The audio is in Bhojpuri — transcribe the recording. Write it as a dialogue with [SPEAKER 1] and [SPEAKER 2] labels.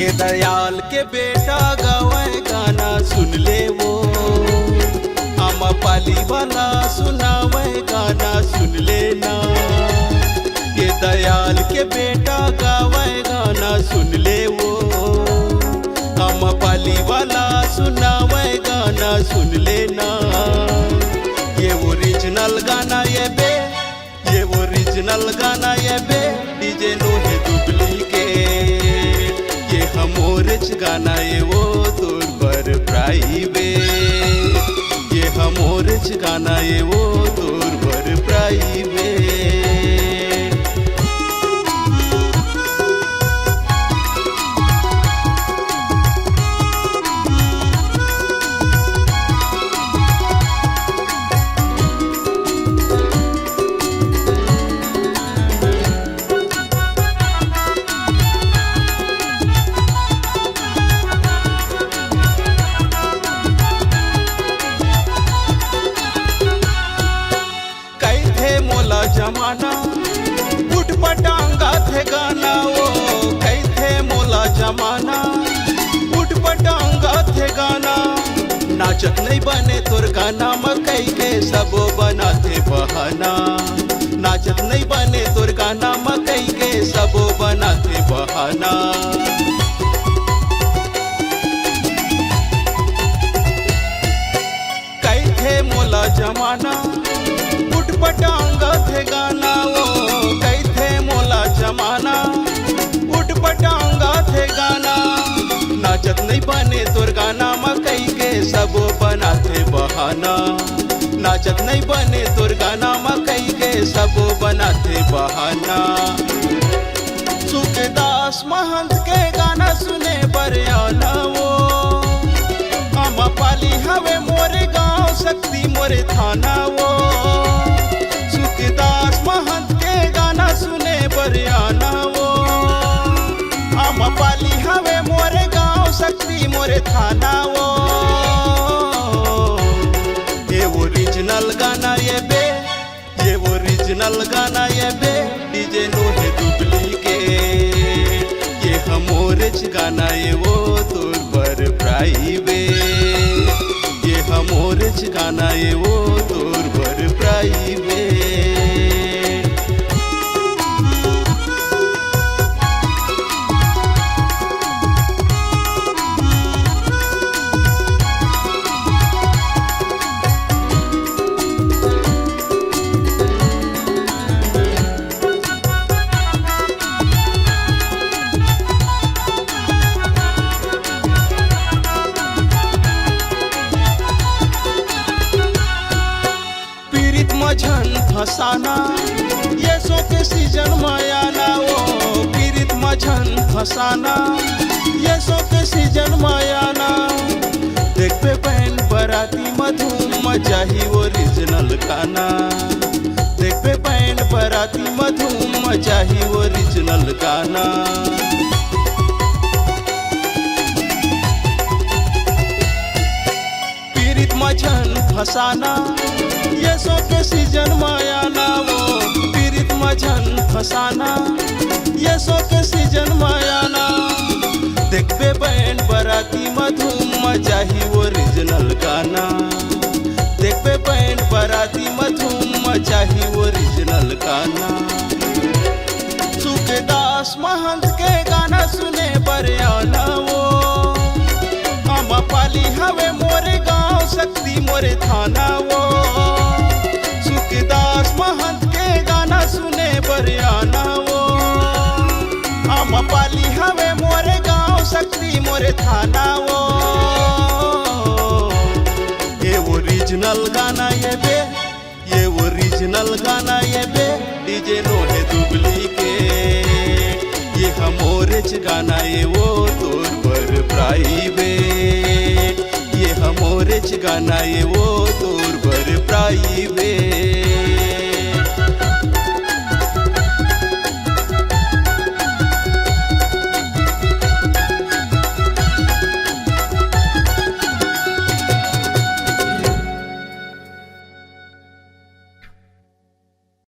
[SPEAKER 1] के दयाल के बेटा गावे गाना सुन ले वो, आमा पाली वाला सुनावे गाना सुन लेना। के दयाल के बेटा गावे गाना सुन ले वो, आमा पाली वाला सुनावे गाना सुन लेना। ये ओरिजिनल गाना ये बे, ये ओरिजिनल गाना ये बे, डीजे नो है डुप्लीकेट। ये हमोरच गाना ये वो तोर पर प्राइवेट, ये हमोरच गाना ये वो तोर पर प्राइवेट। जमाना उठ पटांगा थे गाना वो, कैथे मोला जमाना उठ पटांगा थे गाना। नाचत नहीं बने तोर गाना मकई के सबो बनाते बहाना। नाचत नहीं बने तोर गाना मकई के सबो बनाते बहाना। कैथे मोला जमाना उठ पटांगा थे गाना वो, कैथे मोला जमाना उठ पटांगा थे गाना। नाचत नहीं बने तोर गाना मकई के सबो बनाते बहाना। नाचत नहीं बने तोर गाना मकई के सबो बनाते बहाना। सुखदास महंत के गाना सुने पर आना वो, आमा पाली हवे मोरे गांव शक्ति मोरे थाना वो। सुखदास महंत के गाना सुने पर आना वो, आमा पाली हवे मोरे गांव शक्ति मोरे थाना वो। ये ओरिजिनल गाना ये बे, ये ओरिजिनल गाना ये बे, डीजे नो है डुप्लीकेट। ये हमोरच गाना ये वो तोर पर प्राइवेट, ये हमोरच गाना ये वो तोर पर प्राइवेट। झन फसाना ये सो के सीजन मायाना वो, पीरित मझन फसाना ये सो के सीजन मायाना। देख पे बहन बराती मधुम मचाही ओरिजिनल गाना। देख पे बहन बराती मधुम मचाही ओरिजिनल गाना। पीरित मझन फसाना ये सो के सीजन मायाना वो, पीरित मझन फसाना ये सो के सीजन मायाना। देख पे बहन बराती मधुम मचाही ओरिजिनल गाना। देख पे बहन बराती मधुम मचाही ओरिजिनल गाना। सुखदास महंत के गाना सुने पर आना वो, आमा पाली हवे मोरे गांव शक्ति मोरे थाना वो। सुखदास महंत के गाना सुने पर आना वो, आमा पाली हवे मोरे गांव शक्ति मोरे थाना वो। ये ओरिजिनल गाना ये बे, ये ओरिजिनल गाना ये बे, डीजे नो है डुप्लीकेट। ये हमोरच गाना ये वो तोर पर प्राइवेट, ये हमोरच गाना ये वो तोर पर प्राइवेट।